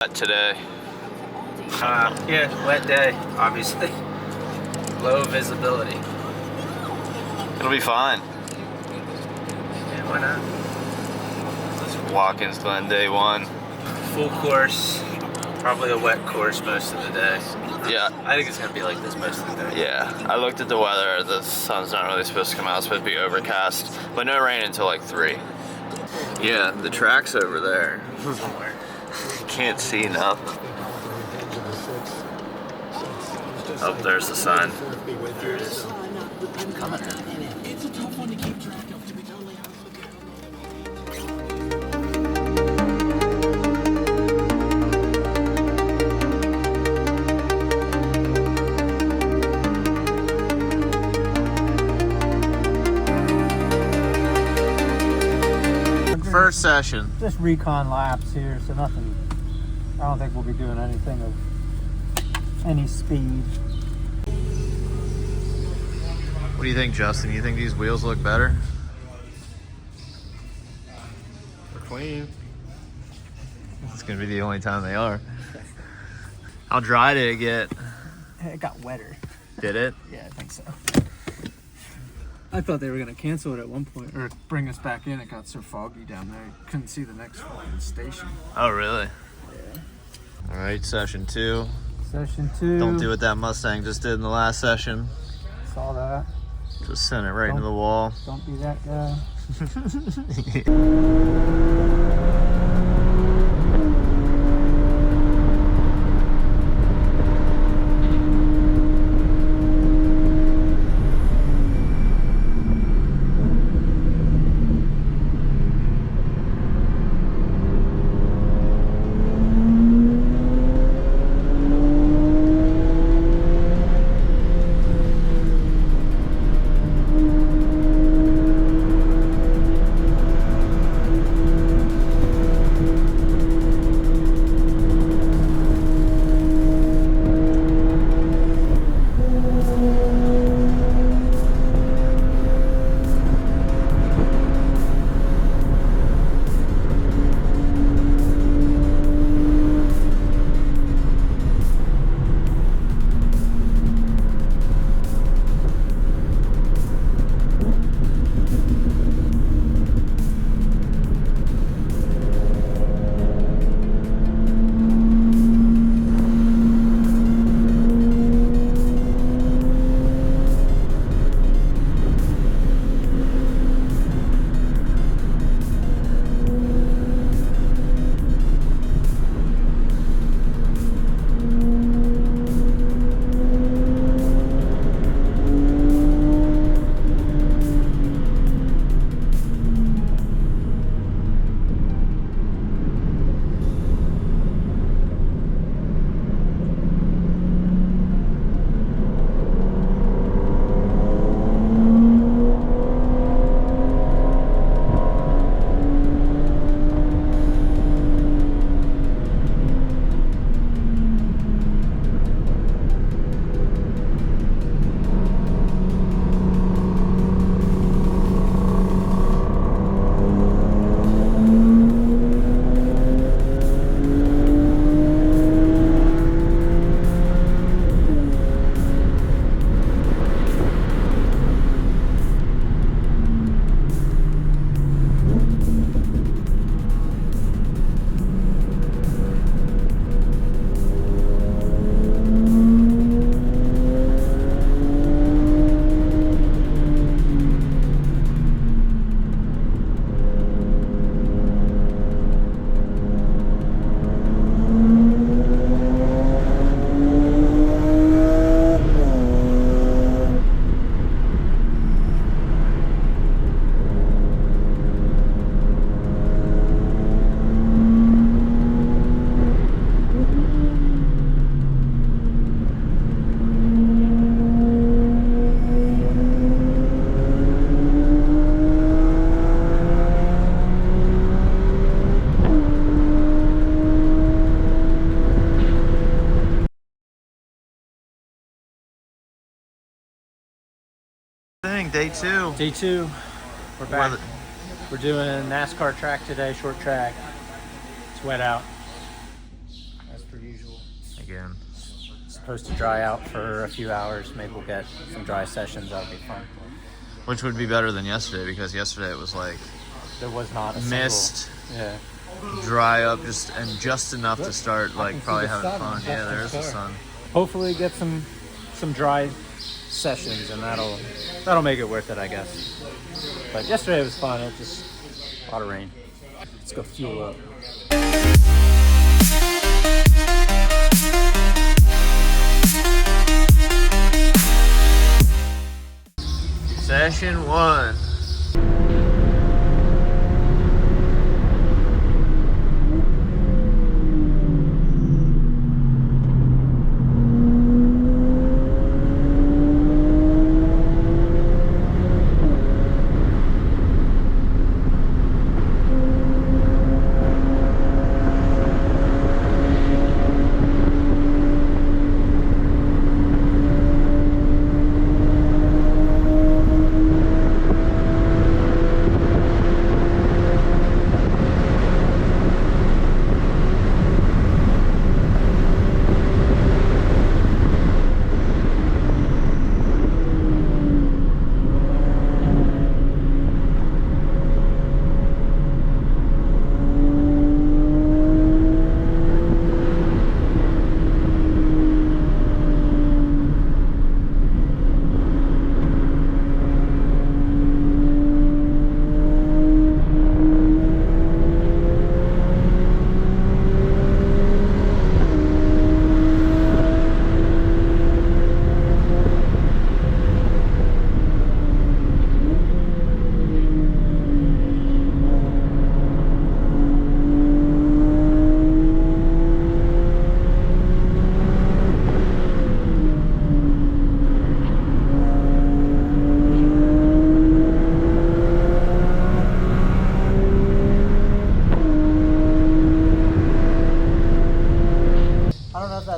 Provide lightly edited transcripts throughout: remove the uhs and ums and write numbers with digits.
Today. Yeah, wet day, obviously. Low visibility. It'll be fine. Yeah, why not? It's Watkins Glen day one. Full course, probably a wet course most of the day. Yeah. I think it's gonna be like this most of the day. Yeah, I looked at the weather. The sun's not really supposed to come out. It's supposed to be overcast, but no rain until like 3. Yeah, the track's over there. Somewhere. Can't see nothing. Oh, there's the sign. There it is. I'm coming. It's a tough one to keep track of, to be totally honest with you. First session. Just recon laps here, so nothing. I don't think we'll be doing anything of any speed. What do you think, Justin? You think these wheels look better? They're clean. It's gonna be the only time they are. How dry did it get? It got wetter. Did it? Yeah, I think so. I thought they were gonna cancel it at one point, or bring us back in. It got so foggy down there, you couldn't see the next fucking station. Oh, really? Yeah. All right, session 2. Session 2. Don't do what that Mustang just did in the last session. Saw that. Just sent it right into the wall. Don't be that guy. Day 2. Day 2. We're back. We're doing NASCAR track today, short track. It's wet out. again. It's supposed to dry out for a few hours. Maybe we'll get some dry sessions. That'll be fun. Which would be better than yesterday, because yesterday it was like There was not a mist, Yeah. dry up, just enough to start like can see probably the having sun. fun. Yeah, That's there's for the sure. sun. Hopefully get some dry sessions, and that'll make it worth it, I guess. But yesterday was fun. It just a lot of rain. Let's go fuel up. Session 1.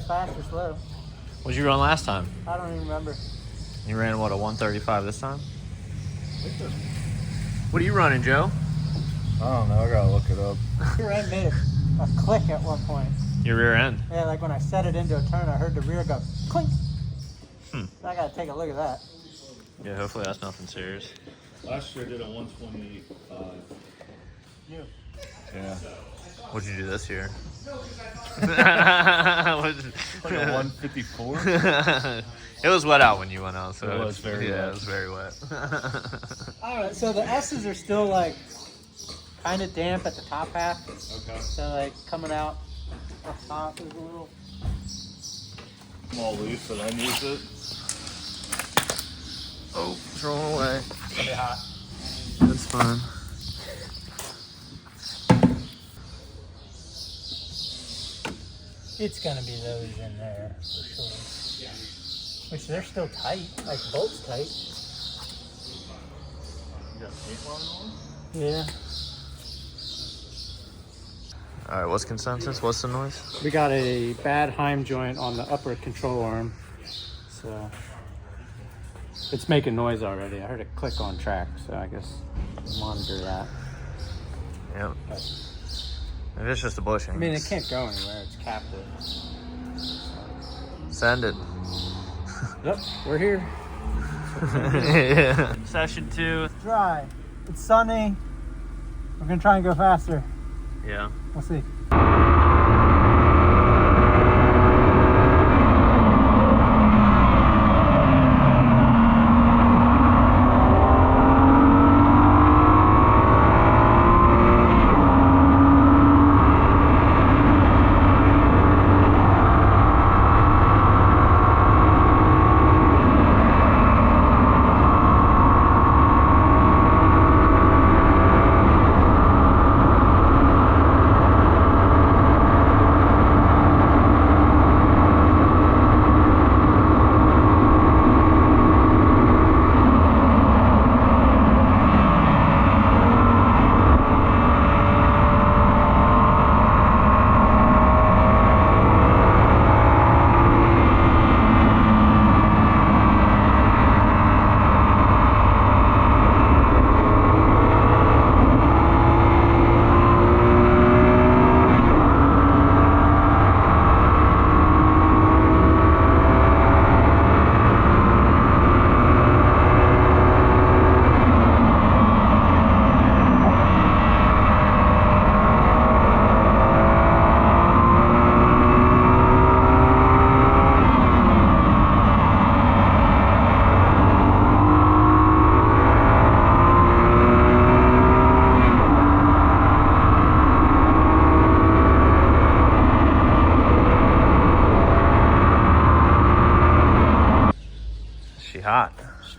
Fast or slow? What'd you run last time? I don't even remember. You ran what, a 135 this time? What are you running, Joe? I don't know. I gotta look it up. Rear end made a click at one point. Your rear end. Yeah, like when I set it into a turn, I heard the rear go clink. So I gotta take a look at that. Yeah, hopefully that's nothing serious. Last year I did a 128. You. Yeah. What'd you do this year? Like a 154. It was wet out when you went out, so It was very wet. it was very wet. Alright, so the S's are still like kind of damp at the top half. Okay. So like coming out up top is a little. Small loose, but then use it. Oh, it's rolling away. It's gonna be hot. That's fine. It's gonna be those in there for sure. Which they're still tight, like bolts tight. You got paint line on? Yeah. All right, what's consensus? What's the noise? We got a bad Heim joint on the upper control arm, so it's making noise already. I heard it click on track, so I guess we'll monitor that. Yep. But, Maybe it's just a bushing. I mean, it can't go anywhere. It's captive. Send it. Yep, we're here. Yeah. Session 2. It's dry. It's sunny. We're gonna try and go faster. Yeah. We'll see.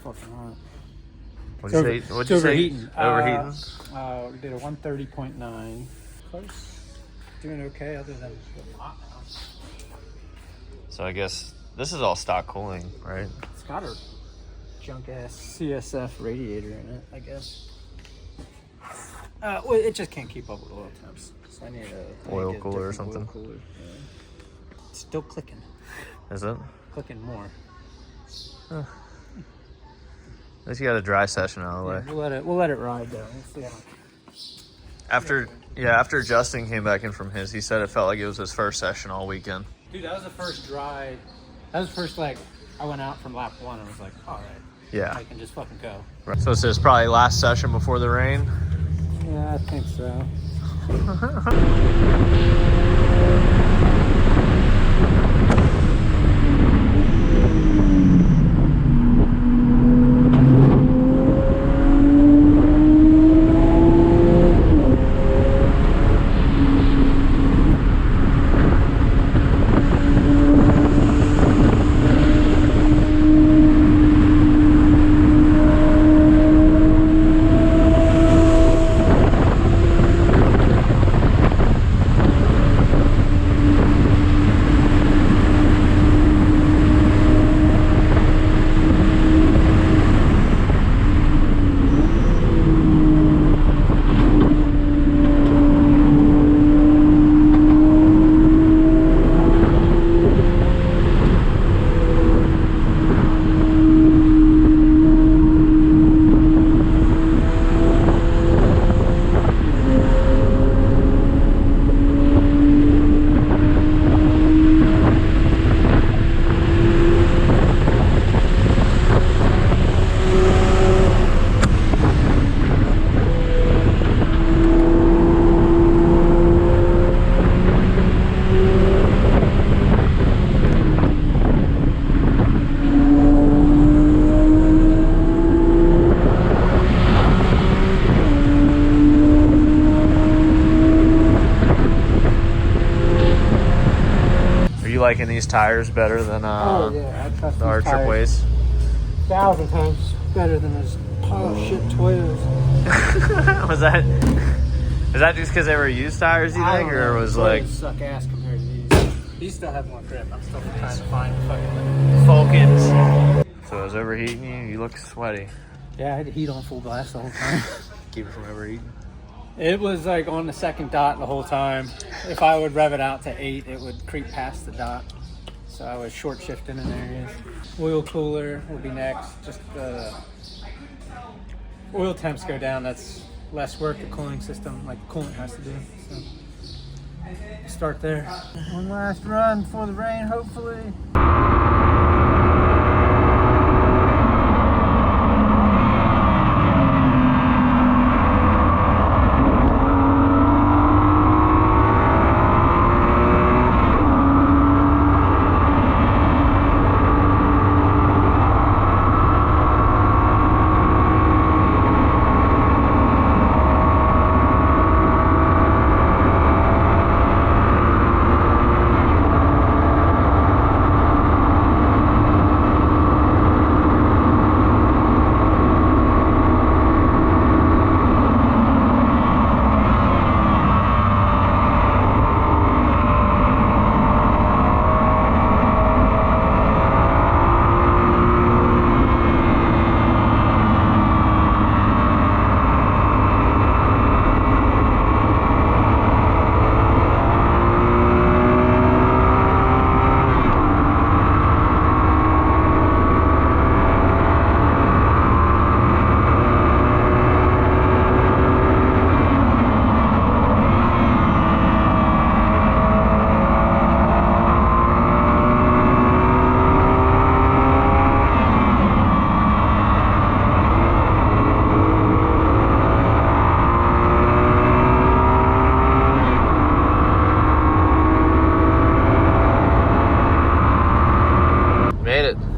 fucking hot. What'd you say? It's What'd you overheating. say? Overheating. We did a 130.9. Close. Doing okay other than hot now. So I guess this is all stock cooling, right? It's got a junk ass CSF radiator in it, I guess. Well, it just can't keep up with oil temps. So I need a Oil get a cooler or different something? Oil cooler. Yeah. It's still clicking. Is it? Clicking more. At least you got a dry session out of the way. Yeah, we'll let it ride though. We'll see how. After Justin came back in from his, he said it felt like it was his first session all weekend. Dude, that was the first dry. That was the first I went out from lap 1 and was like, all right. Yeah. I can just fucking go. So this is probably last session before the rain. Yeah, I think so. You liking these tires better than Oh yeah, I trust the R these tires Ways? 1,000 times better than those pile of shit Toyotas. Was that just because they were used tires, you think, or was like Toyotas suck ass compared to these? These still have more grip. I'm still trying to find fucking Falcons. So it was overheating you? You look sweaty. Yeah, I had the heat on full blast the whole time. Keep it from overheating. It was like on the second dot the whole time. If I would rev it out to 8, it would creep past the dot. So I was short shifting in areas. Oil cooler will be next. Just the oil temps go down. That's less work the cooling system, like the coolant has to do. So start there. One last run before the rain, hopefully.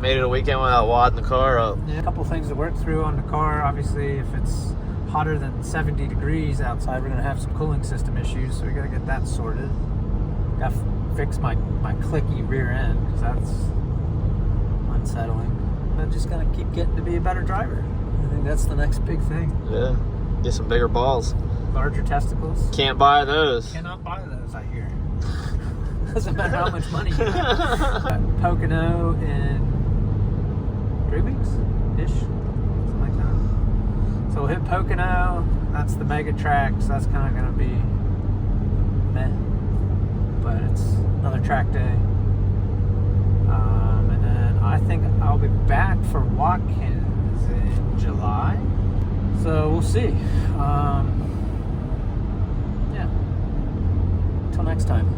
Made it a weekend without wadding the car up. Yeah, a couple things to work through on the car. Obviously, if it's hotter than 70 degrees outside, we're gonna have some cooling system issues, so we gotta get that sorted. Gotta fix my clicky rear end, because that's unsettling. I'm just gonna keep getting to be a better driver. I think that's the next big thing. Yeah. Get some bigger balls. Larger testicles. Can't buy those. Cannot buy those, I hear. Doesn't matter how much money you have. Pocono in 3 weeks ish, something like that. So we'll hit Pocono. That's the mega track, so that's kind of gonna be meh, but it's another track day. And then I think I'll be back for Watkins in July. So we'll see. Yeah. Until next time.